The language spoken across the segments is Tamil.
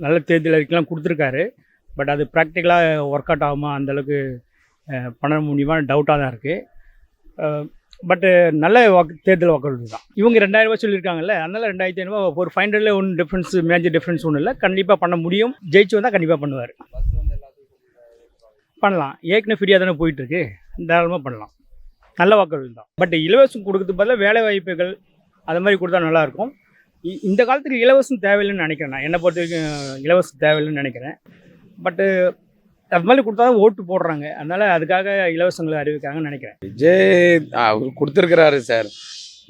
நல்ல தேர்தல் அறிக்கைலாம் கொடுத்துருக்காரு. பட் அது ப்ராக்டிக்கலாக ஒர்க் அவுட் ஆகுமா அந்தளவுக்கு பண்ண முடியுமா டவுட்டாக தான் இருக்குது. பட்டு நல்ல தேர்தல் வாக்குறுதி தான். இவங்க 2000 சொல்லியிருக்காங்கல்ல, அதனால் 2500 ஒரு 500 ஒன்றும் டிஃப்ரென்ஸ், மேஜர் டிஃப்ரென்ஸ் ஒன்றும் இல்லை. கண்டிப்பாக பண்ண முடியும். ஜெயிச்சு வந்தால் கண்டிப்பாக பண்ணுவார். பண்ணலாம். ஏற்கனவே ஃப்ரீயாக தானே போயிட்டுருக்கு, தாராளமாக பண்ணலாம். நல்ல வாக்குறுதி தான். பட் இலவசம் கொடுக்கறதுக்கு பதிலாக வேலை வாய்ப்புகள் அது மாதிரி கொடுத்தா நல்லாயிருக்கும். இந்த காலத்துக்கு இலவசம் தேவையில்லைன்னு நினைக்கிறேன். நான் என்னை பொறுத்த வரைக்கும் இலவசம் தேவையில்லைன்னு நினைக்கிறேன். பட்டு அது மாதிரி கொடுத்தா தான் ஓட்டு போடுறாங்க. அதனால் அதுக்காக இலவசங்களை அறிவிக்காங்கன்னு நினைக்கிறேன். விஜய் அவர் கொடுத்துருக்கிறாரு சார்.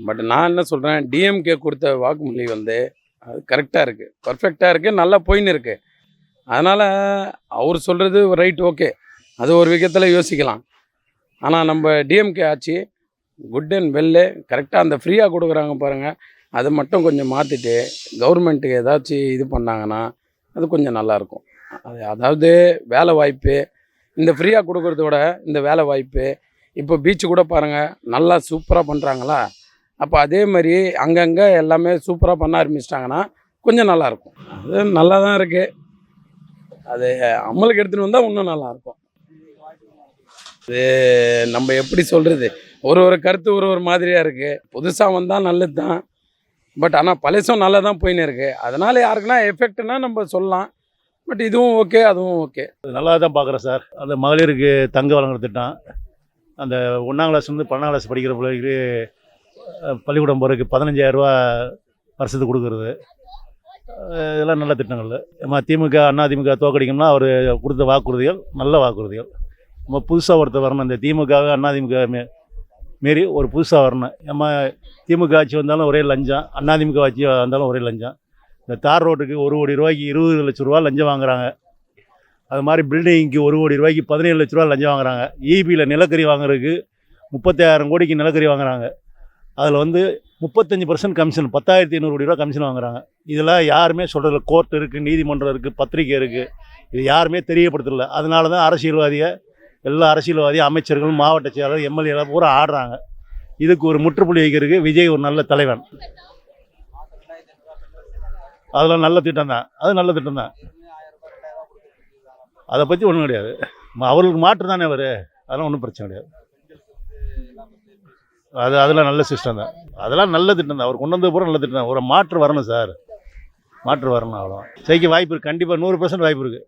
பட் நான் என்ன சொல்கிறேன், டிஎம்கே கொடுத்த வாக்குமொழி வந்து அது கரெக்டாக இருக்குது, பர்ஃபெக்டாக இருக்குது, நல்லா போயின்னு இருக்குது. அதனால் அவர் சொல்கிறது ரைட், ஓகே, அது ஒரு விதத்தில் யோசிக்கலாம். ஆனால் நம்ம டிஎம்கே ஆட்சி குட் அண்ட் வெல்லு கரெக்டாக அந்த ஃப்ரீயாக கொடுக்குறாங்க பாருங்கள், அதை மட்டும் கொஞ்சம் மாற்றிட்டு கவர்மெண்ட்டுக்கு ஏதாச்சும் இது பண்ணாங்கன்னா அது கொஞ்சம் நல்லாயிருக்கும். அதாவது வேலை வாய்ப்பு இந்த ஃப்ரீயாக கொடுக்குறத விட இந்த வேலை வாய்ப்பு இப்போ பீச்சு கூட பாருங்கள் நல்லா சூப்பராக பண்ணுறாங்களா. அப்போ அதே மாதிரி அங்கங்கே எல்லாமே சூப்பராக பண்ண ஆரம்பிச்சிட்டாங்கன்னா கொஞ்சம் நல்லாயிருக்கும். அது நல்லா தான் இருக்குது. அது அமலுக்கு எடுத்துகிட்டு வந்தால் இன்னும் நல்லாயிருக்கும். அது நம்ம எப்படி சொல்கிறது, ஒரு கருத்து ஒரு மாதிரியாக இருக்குது. புதுசாக வந்தால் நல்லது தான். பட் ஆனால் பழசும் நல்லா தான் போயின்னு இருக்குது. அதனால் யாருக்குன்னா எஃபெக்ட்னா நம்ம சொல்லலாம். பட் இதுவும் ஓகே, அதுவும் ஓகே. நல்லா தான் பார்க்குறேன் சார். அந்த மகளிருக்கு தங்க வழங்குற திட்டம், அந்த 1ஆம் கிளாஸ்லேருந்து 12ஆம் கிளாஸ் படிக்கிற பிள்ளைக்கு பள்ளிக்கூடம் போகிறதுக்கு 15,000 வருஷத்துக்கு கொடுக்குறது, இதெல்லாம் நல்ல திட்டங்கள். நம்ம திமுக அதிமுக தோக்கடிக்கணும்னா அவர் கொடுத்த வாக்குறுதிகள் நல்ல வாக்குறுதிகள். நம்ம புதுசாக ஒருத்தர் வரணும். இந்த திமுக அதிமுக மாரி ஒரு புதுசாக வரணும். நம்ம திமுக ஆட்சி வந்தாலும் ஒரே லஞ்சம், அதிமுக ஆட்சி வந்தாலும் ஒரே லஞ்சம். இந்த தார் ரோட்டுக்கு 1 கோடி ரூபாய்க்கு 20 லட்ச ரூபா லஞ்சம் வாங்குறாங்க. அது மாதிரி பில்டிங்க்கு 1 கோடி ரூபாய்க்கு 17 லட்ச ரூபா லஞ்சம் வாங்குறாங்க. ஈபியில் நிலக்கரி வாங்குறதுக்கு 36,000 கோடிக்கு நிலக்கரி வாங்குறாங்க. அதில் வந்து 35% கமிஷன், 10,500 கோடி ரூபா கமிஷன் வாங்குறாங்க. இதெல்லாம் யாருமே சொல்கிறதில்ல. கோர்ட் இருக்குது, நீதிமன்றம் இருக்குது, பத்திரிக்கை இருக்குது, இது யாருமே தெரியப்படுத்தல. அதனால தான் எல்லா அரசியல்வாதியும் அமைச்சர்கள், மாவட்ட செயலாளர், எம்எல்ஏலாம் பூரா ஆடுறாங்க. இதுக்கு ஒரு முற்றுப்புள்ளி வைக்கிறதுக்கு விஜய் ஒரு நல்ல தலைவன். அதெல்லாம் நல்ல திட்டம் தான். அது நல்ல திட்டம் தான். அதை பற்றி ஒன்றும் கிடையாது. அவர்களுக்கு மாற்று தானே அவர், அதெல்லாம் ஒன்றும் பிரச்சனை கிடையாது. அதெல்லாம் நல்ல சிஸ்டம் தான். அதெல்லாம் நல்ல திட்டம் தான். அவர் கொண்டு வந்தது பூரா நல்ல திட்டம் தான். ஒரு மாற்று வரணும் சார், மாற்று வரணும். அவ்வளோ ஜெயிக்க வாய்ப்பு இருக்குது, கண்டிப்பாக 100% வாய்ப்பு இருக்குது.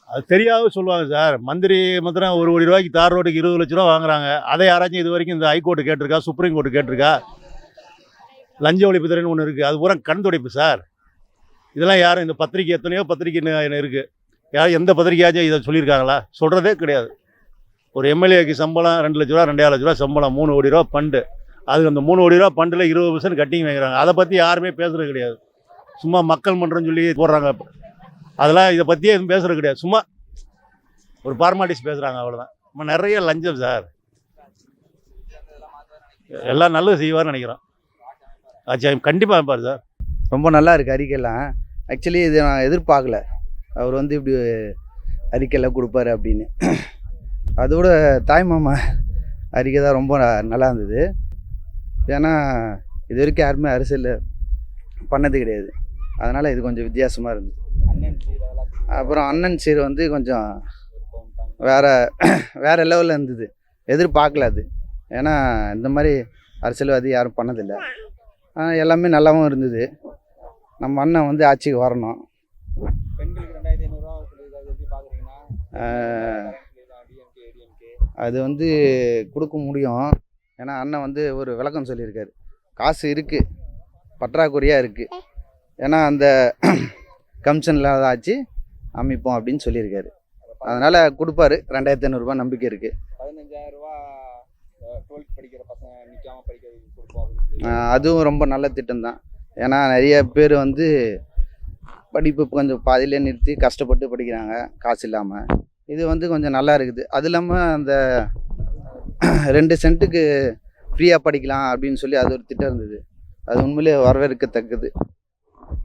அது தெரியாத சொல்லுவாங்க சார். மந்திரி மாத்திரம் 1 கோடி ரூபாய்க்கு தார் ரோட்டுக்கு 20 லட்ச ரூபா வாங்குறாங்க. அதை யாராச்சும் இது வரைக்கும் இந்த ஹைகோர்ட்டு கேட்டிருக்கா, சுப்ரீம் கோர்ட்டு கேட்டிருக்கா? லஞ்ச ஒழிப்பு துறைன்னு ஒன்று இருக்குது, அது பூரா கண் துடைப்பு சார். இதெல்லாம் யாரும் இந்த பத்திரிக்கை, எத்தனையோ பத்திரிக்கை இருக்குது, யாரும் எந்த பத்திரிக்கையாச்சும் இதை சொல்லியிருக்காங்களா? சொல்கிறதே கிடையாது. ஒரு எம்எல்ஏக்கு சம்பளம் 2 லட்ச ரூபா 2,500 லட்ச ரூபா சம்பளம், 3 கோடி ரூபா ஃபண்டு. அதுக்கு அந்த 3 கோடி ரூபா ஃபண்டில் 20% கட்டிங் வாங்குறாங்க. அதை பற்றி யாருமே பேசுகிறது கிடையாது. சும்மா மக்கள் மன்றம்னு சொல்லி போடுறாங்க. அதெல்லாம் இதை பற்றியே எதுவும் பேசுகிறது கிடையாது. சும்மா ஒரு ஃபார்மாலிட்டிஸ் பேசுகிறாங்க, அவ்வளோதான். நம்ம நிறைய லஞ்சம் சார். எல்லாம் நல்லது செய்வார்னு நினைக்கிறோம். ஆச்சா, கண்டிப்பாக வைப்பார் சார். ரொம்ப நல்லா இருக்குது அறிக்கையெல்லாம். ஆக்சுவலி இது நான் எதிர்பார்க்கல, அவர் வந்து இப்படி அறிக்கையெல்லாம் கொடுப்பாரு அப்படின்னு. அதோட தாய்மாமா அறிக்கை தான் ரொம்ப நல்லா இருந்தது. ஏன்னா இது வரைக்கும் யாருமே அரசியலில் பண்ணது கிடையாது. அதனால் இது கொஞ்சம் வித்தியாசமாக இருந்தது. அப்புறம் அண்ணன் சீர் வந்து கொஞ்சம் வேறு லெவலில் இருந்தது. எதிர்பார்க்கல அது. ஏன்னா இந்த மாதிரி அரசியல்வாதி யாரும் பண்ணதில்லை. எல்லாமே நல்லாவும் இருந்தது. நம்ம அண்ணன் வந்து ஆட்சிக்கு வரணும். அது வந்து கொடுக்க முடியும். ஏன்னா அண்ணன் வந்து ஒரு விளக்கம் சொல்லியிருக்காரு. காசு இருக்குது, பற்றாக்குறையாக இருக்குது. ஏன்னா அந்த கமிஷன் இல்லாத ஆட்சி அமைப்போம் அப்படின்னு சொல்லியிருக்காரு. அதனால் கொடுப்பாரு. 2,500 ரூபா நம்பிக்கை இருக்குது. 15,000 ரூபா 12th படிக்கிற பசங்க நிற்காமல் படிக்கிறது. அதுவும் ரொம்ப நல்ல திட்டம் தான். ஏன்னா நிறைய பேர் வந்து படிப்பு கொஞ்சம் பாதியிலே நிறுத்தி கஷ்டப்பட்டு படிக்கிறாங்க காசு இல்லாமல். இது வந்து கொஞ்சம் நல்லா இருக்குது. அது இல்லாமல் அந்த 2 சென்ட்டுக்கு ஃப்ரீயாக படிக்கலாம் அப்படின்னு சொல்லி அது ஒரு திட்டம் இருந்தது. அது உண்மையிலே வரவேற்கத்தக்கது.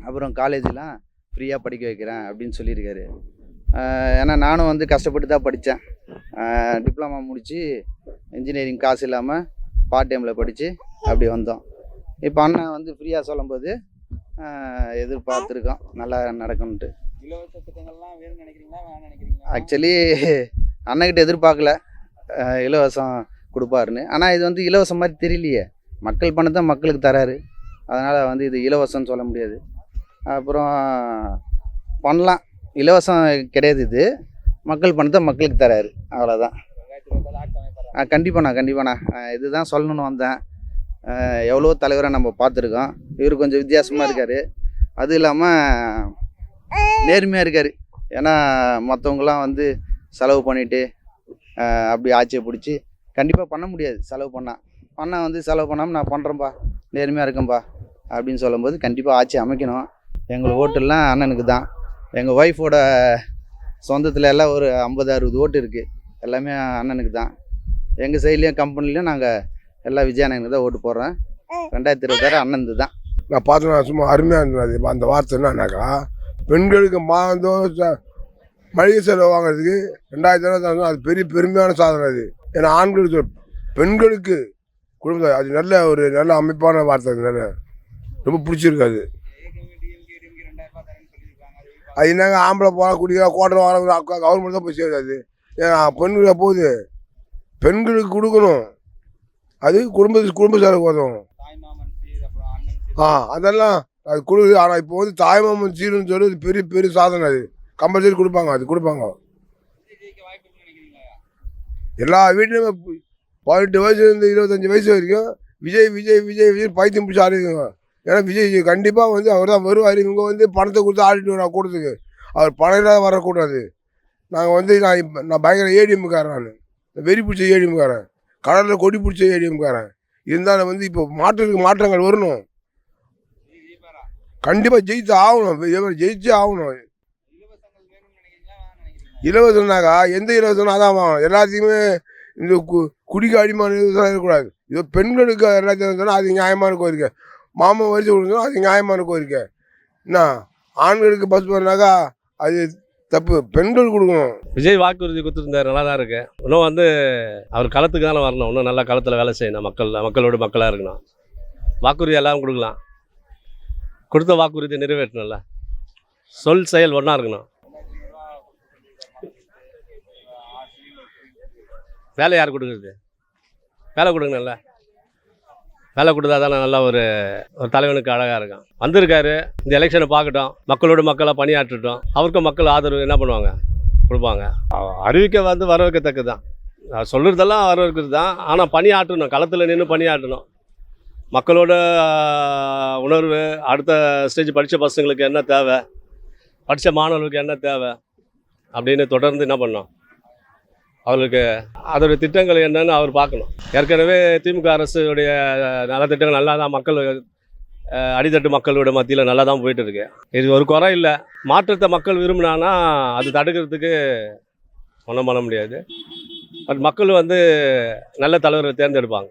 அப்புறம் காலேஜெலாம் ஃப்ரீயாக படிக்க வைக்கிறேன் அப்படின்னு சொல்லியிருக்காரு. ஏன்னா நானும் வந்து கஷ்டப்பட்டு தான் படித்தேன். டிப்ளமா முடித்து இன்ஜினியரிங் காசு இல்லாமல் பார்ட் டைமில் படித்து அப்படி வந்தோம். இப்போ அண்ணன் வந்து ஃப்ரீயாக சொல்லும்போது எதிர்பார்த்துருக்கோம் நல்லா நடக்கும்ன்ட்டு. இலவச திட்டங்கள்லாம் வேணும்னு நினைக்கிறீங்களா வேணாம்னு நினைக்கிறீங்களா? ஆக்சுவலி அண்ணன்கிட்ட எதிர்பார்க்கல இலவசம் கொடுப்பாருன்னு. ஆனால் இது வந்து இலவசம் மாதிரி தெரியலையே, மக்கள் பணத்தை மக்களுக்கு தராரு. அதனால் வந்து இது இலவசம்னு சொல்ல முடியாது. அப்புறம் பண்ணலாம், இலவசம் கிடையாது, இது மக்கள் பணத்தை மக்களுக்கு தராரு, அவ்வளோதான். 2024 ஆட்சி அமைப்பாரா? கண்டிப்பாண்ணா இதுதான் சொல்லணும்னு வந்தேன். எவ்வளோ தலைவரை நம்ம பார்த்துருக்கோம், இவர் கொஞ்சம் வித்தியாசமாக இருக்கார். அதுவும் இல்லாமல் நேர்மையாக இருக்கார். ஏன்னா மற்றவங்களாம் வந்து செலவு பண்ணிவிட்டு அப்படி ஆட்சியை பிடிச்சி கண்டிப்பாக பண்ண முடியாது. பண்ணால் வந்து செலவு பண்ணாமல் நான் பண்ணுறேன்ப்பா, நேர்மையாக இருக்கேன்ப்பா அப்படின்னு சொல்லும்போது கண்டிப்பாக ஆட்சி அமைக்கணும். எங்கள் ஓட்டெல்லாம் அண்ணனுக்கு தான். எங்கள் ஒய்ஃபோட சொந்தத்தில் எல்லாம் ஒரு 50-60 ஓட்டு இருக்குது, எல்லாமே அண்ணனுக்கு தான். எங்கள் சைட்லேயும் கம்பெனிலையும் நாங்கள் எல்லாம் விஜயானனுக்கு தான் ஓட்டு போடுறோம். 2026 அண்ணனுக்கு தான். நான் பார்த்தேன், சும்மா அருமையாக இருந்தது அந்த வார்த்தை. என்னன்னாக்கா, பெண்களுக்கு மாதந்தோறும் மளிகை செலவு வாங்குறதுக்கு 2026 அது பெரிய பெருமையான சாதனை. அது ஏன்னா ஆண்களுக்கு பெண்களுக்கு குடும்பம் அது நல்ல அமைப்பான வார்த்தை. அது நல்ல ரொம்ப பிடிச்சிருக்காது. அது என்னங்க, ஆம்பளை போனால் குடிக்கிற கோட்டை வாங்க கவர்மெண்ட் தான் போய் சேருது. அது ஏன்னா பெண்களை போகுது, பெண்களுக்கு கொடுக்கணும், அது குடும்ப செலவுக்கு உதவும். தாய்மாமன் சீர், அப்புறம் அண்ணன் சீர். அதெல்லாம் அது கொடுக்குது. ஆனால் இப்போ வந்து தாய்மாமன் சீருன்னு சொல்லி அது பெரிய பெரிய சாதனை. அது கம்பல்சரி கொடுப்பாங்க, அது கொடுப்பாங்க. ஜெயிக்க வாய்ப்பு இருக்குன்னு நினைக்கிறீங்களா? எல்லா வீட்லையுமே 18 வயசுலேருந்து 25 வயசு வரைக்கும் விஜய் விஜய் விஜய் விஜய் பைத்தியம் பிடிச்சி ஆடிக்குங்க. ஏன்னா விஜய் கண்டிப்பாக வந்து அவர் தான் வருவார். இவங்க வந்து பணத்தை கொடுத்து ஆடிட்டு வர கூட்டத்துக்கு, அவர் பணம் இல்லாத வரக்கூடாது. நாங்கள் வந்து நான் பயங்கர ஏடிஎம்காரன், நான் வெறி பிடிச்ச ஏடிஎம்காரன், கடலில் கொடி பிடிச்ச ஏடிஎம்காரன். இருந்தாலும் வந்து இப்போ மாற்றங்கள் வரணும். கண்டிப்பாக ஜெயிச்சு ஆகணும், ஜெயிச்சே ஆகணும். இலவசங்கள் வேணும்னு நினைக்கிறீங்களா வேணாம்னு நினைக்கிறீங்களா? இலவசம்னாக்கா எந்த இலவசம்னா அதான் வாங்கணும். எல்லாத்தையுமே இந்த குடிக்க அடிமான இலவசம் இருக்கக்கூடாது. இது பெண்களுக்கு எல்லாத்தையும் சொன்னால் அது நியாயமான கோரிக்கை. மாமன் வரிசை கொடுக்கணும், அது நியாயமான கோரிக்கை. என்ன ஆண்களுக்கு பஸ் பண்ணாக்கா அது தப்பு, பெண்கள் கொடுக்கணும். விஜய் வாக்குறுதி கொடுத்துருந்தார், நல்லா தான் இருக்குது. இன்னும் வந்து அவர் களத்துக்கு தானே வரணும், இன்னும் நல்லா களத்தில் வேலை செய்யணும், மக்களோட மக்களாக இருக்கணும். வாக்குறுதி எல்லாம் கொடுக்கலாம், கொடுத்த வாக்குறுதி நிறைவேற்றணும்ல. சொல் செயல் ஒன்றா இருக்கணும். வேலை யார் கொடுக்குறது? வேலை கொடுக்கணும்ல. வேலை கொடுத்தா தானே நல்லா ஒரு தலைவனுக்கு அழகாக இருக்கும். வந்திருக்காரு, இந்த எலெக்ஷனை பார்க்கட்டும், மக்களோட மக்களாக பணியாற்றட்டும். அவருக்கும் மக்கள் ஆதரவு என்ன பண்ணுவாங்க, கொடுப்பாங்க. அறிவிக்க வந்து வரவேற்கத்தக்கது தான், சொல்கிறதெல்லாம் வரவேற்கிறது தான். ஆனால் பணியாற்றணும், களத்தில் நின்று பணியாற்றணும். மக்களோட உணர்வு, அடுத்த ஸ்டேஜ் படித்த பசங்களுக்கு என்ன தேவை, படித்த மாணவர்களுக்கு என்ன தேவை அப்படின்னு தொடர்ந்து என்ன பண்ணோம், அவர்களுக்கு அதோடைய திட்டங்கள் என்னன்னு அவர் பார்க்கணும். ஏற்கனவே திமுக அரசுடைய நலத்திட்டங்கள் நல்லா தான் மக்கள் அடித்தட்டு மக்களோட மத்தியில் நல்லா தான் போயிட்டு இருக்கு. இது ஒரு குறை இல்லை. மாற்றத்தை மக்கள் விரும்பினான்னா அது தடுக்கிறதுக்கு ஒன்றும் பண்ண முடியாது. பட் மக்கள் வந்து நல்ல தலைவரை தேர்ந்தெடுப்பாங்க.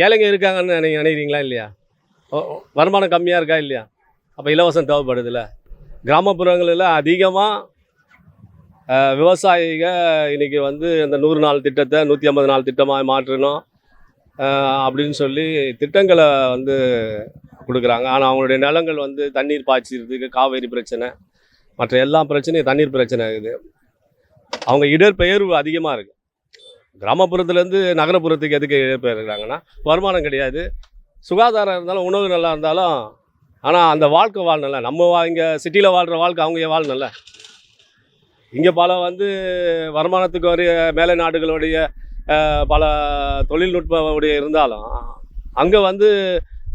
ஏழைங்க இருக்காங்கன்னு நீங்கள் நினைக்கிறீங்களா இல்லையா? வருமானம் கம்மியாக இருக்கா இல்லையா? அப்போ இலவசம் தேவைப்படுதில்ல. கிராமப்புறங்களில் அதிகமாக விவசாயிக இன்றைக்கி வந்து இந்த 100 நாள் திட்டத்தை 150 நாள் திட்டமாக மாற்றணும் அப்படின்னு சொல்லி திட்டங்களை வந்து கொடுக்குறாங்க. ஆனால் அவங்களுடைய நிலங்கள் வந்து தண்ணீர் பாய்ச்சிறதுக்கு காவேரி பிரச்சனை, மற்ற எல்லா பிரச்சனையும் தண்ணீர் பிரச்சனை இருக்குது. அவங்க இடர்பெயர்வு அதிகமாக இருக்குது. கிராமப்புறத்துலேருந்து நகரப்புறத்துக்கு எதுக்கு இடம்பெயர்கிறாங்கன்னா வருமானம் கிடையாது, சுகாதாரம் இருந்தாலும் உணவு நல்லா இருந்தாலும், ஆனால் அந்த வாழ்க்கை வாழணும்ல. நம்ம இங்கே சிட்டியில் வாழ்கிற வாழ்க்கை அவங்க வாழணும்ல. இங்கே பல வந்து வருமானத்துக்கு வரைய மேலை நாடுகளுடைய பல தொழில்நுட்பமுடைய இருந்தாலும் அங்கே வந்து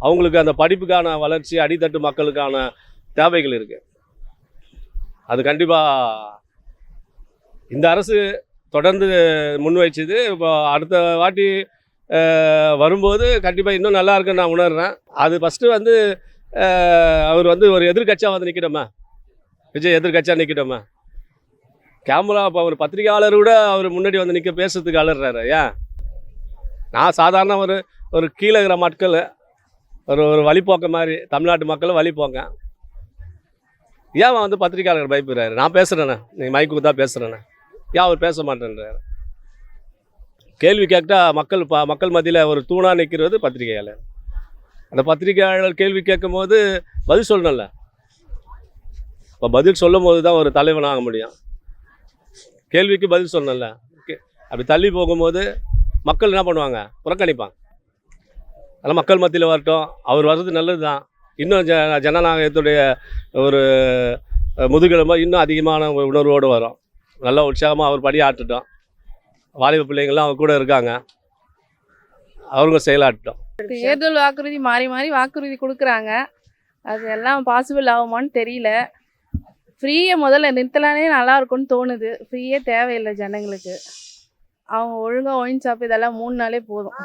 அவங்களுக்கு அந்த படிப்புக்கான வளர்ச்சி, அடித்தட்டு மக்களுக்கான தேவைகள் இருக்குது. அது கண்டிப்பாக இந்த அரசு தொடர்ந்து முன்வைச்சது. இப்போ அடுத்த வாட்டி வரும்போது கண்டிப்பாக இன்னும் நல்லா இருக்குன்னு நான் உணர்றேன். அது ஃபஸ்ட்டு வந்து அவர் வந்து ஒரு எதிர்கட்சியாக வந்து நிற்கிட்டோமா, விஜய் எதிர்கட்சியாக நிற்கிட்டோமா. கேமரா இப்போ ஒரு பத்திரிகையாளர் கூட அவர் முன்னாடி வந்து நிற்க பேசுறதுக்கு அலறாரு. ஏன்? நான் சாதாரண ஒரு கீழே இருக்கிற மக்கள், ஒரு வழிபோக்க மாதிரி, தமிழ்நாட்டு மக்கள் வழிபோங்க. ஏன் வந்து பத்திரிகையாளர் பயப்படுறாரு? நான் பேசுகிறேண்ணே, நீங்கள் மைக்கு தான் பேசுகிறேண்ணே, ஏன் அவர் பேச மாட்டேன்றார்? கேள்வி கேட்டால் மக்கள் மத்தியில் ஒரு தூணாக நிற்கிறது பத்திரிகையாளர். அந்த பத்திரிகையாளர் கேள்வி கேட்கும்போது பதில் சொல்லணும்ல. இப்போ பதில் சொல்லும் போது தான் ஒரு தலைவனாக முடியும். கேள்விக்கு பதில் சொல்லணும்ல. அப்படி தள்ளி போகும்போது மக்கள் என்ன பண்ணுவாங்க? புறக்கணிப்பாங்க. அதனால் மக்கள் மத்தியில் வரட்டும், அவர் வர்றது நல்லது தான். இன்னும் ஜனநாயகத்துடைய ஒரு முதுகெலும்பு இன்னும் அதிகமான ஒரு உணர்வோடு வரும். நல்லா உற்சாகமாக அவர் படி ஆட்டுட்டோம். வாலிப பிள்ளைங்கள்லாம் அவர் கூட இருக்காங்க, அவங்க செயலாட்டோம். தேர்தல் வாக்குறுதி மாறி மாறி வாக்குறுதி கொடுக்குறாங்க. அது எல்லாம் பாசிபிள் ஆகுமான்னு தெரியல. ஃப்ரீயை முதல்ல நிறுத்தலானே நல்லா இருக்கும்னு தோணுது. ஃப்ரீயே தேவையில்லை ஜனங்களுக்கு. அவங்க ஒழுங்காக ஒயின் ஷாப் இதெல்லாம் 3 நாளே போதும்.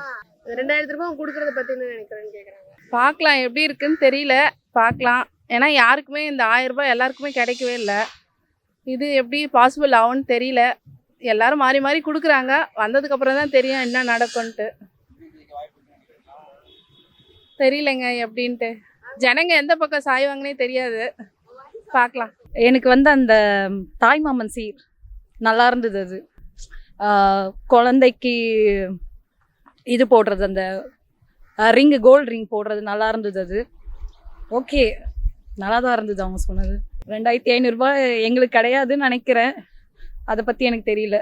2000 ரூபாய் கொடுக்கறத பற்றி என்ன நினைக்கிறேன்னு கேட்குறாங்க. பார்க்கலாம் எப்படி இருக்குன்னு தெரியல. பார்க்கலாம். ஏன்னா யாருக்குமே இந்த 1000 ரூபாய் எல்லாருக்குமே கிடைக்கவே இல்லை. இது எப்படி பாசிபிள் ஆகும்னு தெரியல. எல்லாரும் மாறி மாறி கொடுக்குறாங்க. வந்ததுக்கப்புறம் தான் தெரியும் என்ன நடக்கும்ன்ட்டு. தெரியலைங்க எப்படின்ட்டு. ஜனங்க எந்த பக்கம் சாய்வாங்கன்னே தெரியாது. பார்க்கலாம். எனக்கு வந்து அந்த தாய்மாமன் சீர் நல்லா இருந்தது. அது குழந்தைக்கு இது போடுறது, அந்த ரிங்கு, கோல்டு ரிங் போடுறது நல்லா இருந்தது. அது ஓகே, நல்லா தான் இருந்தது அவங்க சொன்னது. 2500 ரூபாய் எங்களுக்கு கிடையாதுன்னு நினைக்கிறேன். அதை பற்றி எனக்கு தெரியல.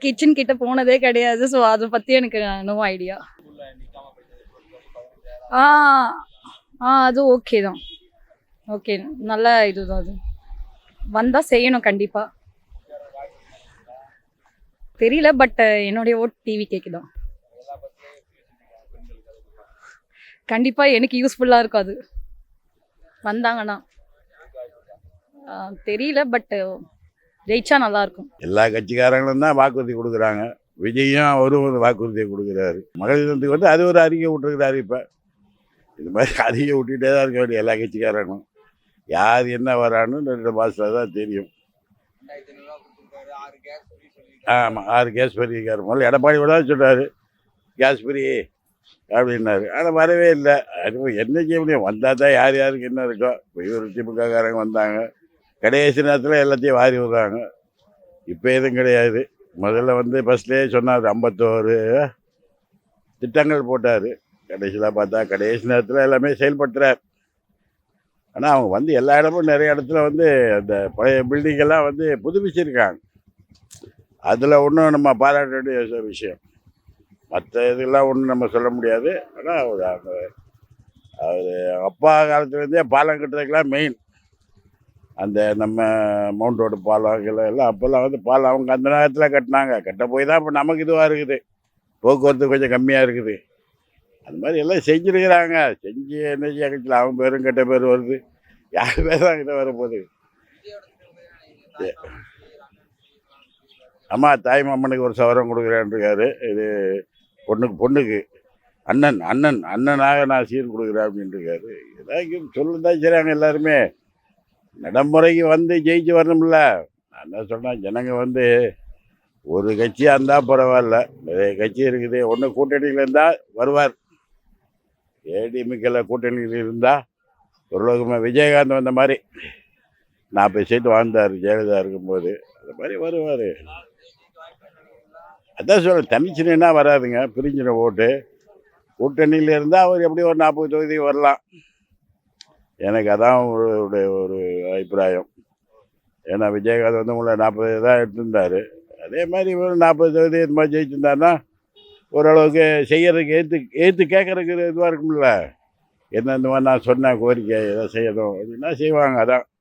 கிச்சன் கிட்ட போனதே கிடையாது. ஸோ அதை பற்றி எனக்கு நோ ஐடியா. அது ஓகே தான். ஓகே, நல்ல இதுதான். அது வந்தால் செய்யணும் கண்டிப்பாக. தெரியல, பட் என்னுடைய ஓட் டிவி கேட்குதான். கண்டிப்பாக எனக்கு யூஸ்ஃபுல்லாக இருக்கும் அது வந்தாங்கன்னா. தெரியல, பட் ஜெயிச்சா நல்லாயிருக்கும். எல்லா கட்சிக்காரங்களும் தான் வாக்குறுதி கொடுக்குறாங்க. விஜயும் அவரும் ஒரு வாக்குறுதியை கொடுக்குறாரு. மகளிர் தினத்துக்கு வந்து அது ஒரு அறிக்கை விட்டுருக்குறாரு. இப்போ இது மாதிரி அறிக்கை விட்டுகிட்டே தான் இருக்க வேண்டிய எல்லா கட்சிக்காரங்களும். யார் என்ன வரான்னு 2 மாதத்தில் தான் தெரியும். ஆமாம், 6 கேஸ் ஃப்ரீ இருக்கார். முதல்ல எடப்பாடி கூட தான் சொல்கிறாரு கேஸ் ஃப்ரீ அப்படின்னாரு. ஆனால் வரவே இல்லை. அது என்ன செய்ய முடியும்? வந்தால் தான் யார் யாருக்கு என்ன இருக்கோ. இப்போ இவர் திமுககாரங்க வந்தாங்க, கடைசி நேரத்தில் எல்லாத்தையும் வாரி விடுறாங்க. இப்போ எதுவும் கிடையாது. முதல்ல வந்து ஃபஸ்ட்லேயே சொன்னார் 51 திட்டங்கள் போட்டார். கடைசியில் பார்த்தா கடைசி நேரத்தில் எல்லாமே செயல்படுத்துகிறார். ஆனால் அவங்க வந்து எல்லா இடமும் நிறைய இடத்துல வந்து அந்த பழைய பில்டிங்கெல்லாம் வந்து புதுப்பிச்சிருக்காங்க. அதில் ஒன்றும் நம்ம பாராட்ட வேண்டிய விஷயம். மற்ற இதெல்லாம் ஒன்றும் நம்ம சொல்ல முடியாது. ஆனால் அவர் அப்பா காலத்துலேருந்தே பாலம் கட்டுறதுக்கெல்லாம் மெயின் அந்த நம்ம மவுண்ட் ரோடு பாலம் எல்லாம் அப்போல்லாம் வந்து பாலம் அவங்க அந்த நேரத்தில் கட்டினாங்க. கட்ட போய் தான் இப்போ நமக்கு இதுவாக இருக்குது. போக்குவரத்து கொஞ்சம் கம்மியாக இருக்குது. அந்த மாதிரி எல்லாம் செஞ்சுருக்கிறாங்க. செஞ்சு என்ன செய்ய கட்சியில் அவங்க பேரும் கெட்ட பேர் வருது. யார் பேர் தான் கிட்ட வரப்போகுது? ஆமாம், தாய் மாமனுக்கு ஒரு சவரம் கொடுக்குறேன்ருக்காரு. இது பொண்ணுக்கு அண்ணனாக நான் சீர் கொடுக்குறேன் அப்படின்ட்டுருக்காரு. ஏதாவது சொல்லுதான் செய்கிறாங்க எல்லாருமே. நடைமுறைக்கு வந்து ஜெயிச்சு வரணும்ல. நான் என்ன சொன்னேன், ஜனங்க வந்து ஒரு கட்சியாக இருந்தால் பரவாயில்ல, நிறைய கட்சி இருக்குது. ஒன்று கூட்டணியில் இருந்தால் வருவார். ஏடிஎம்கேல கூட்டணியில் இருந்தால் ஓரளவுக்கு விஜயகாந்த் வந்த மாதிரி 40 சீட்டு வாழ்ந்தார் ஜெயலலிதா இருக்கும்போது. அந்த மாதிரி வருவார். அதான் சொல்ல, தனிச்சுன்னா வராதுங்க, பிரிஞ்சின ஓட்டு. கூட்டணியில் இருந்தால் அவர் எப்படி ஒரு 40 தொகுதி வரலாம். எனக்கு அதான் ஒரு அபிப்பிராயம். ஏன்னா விஜயகாந்த் வந்து உங்களை 40 தான் எடுத்திருந்தார். அதே மாதிரி ஒரு 40 தொகுதி இது மாதிரி ஜெயிச்சிருந்தாருன்னா ஓரளவுக்கு செய்யறதுக்கு ஏற்று கேட்குறதுக்கு இதுவாக இருக்கும்ல. என்ன இந்த மாதிரி நான் சொன்ன கோரிக்கை எதாவது செய்யணும் அப்படின்னா செய்வாங்க. அதான்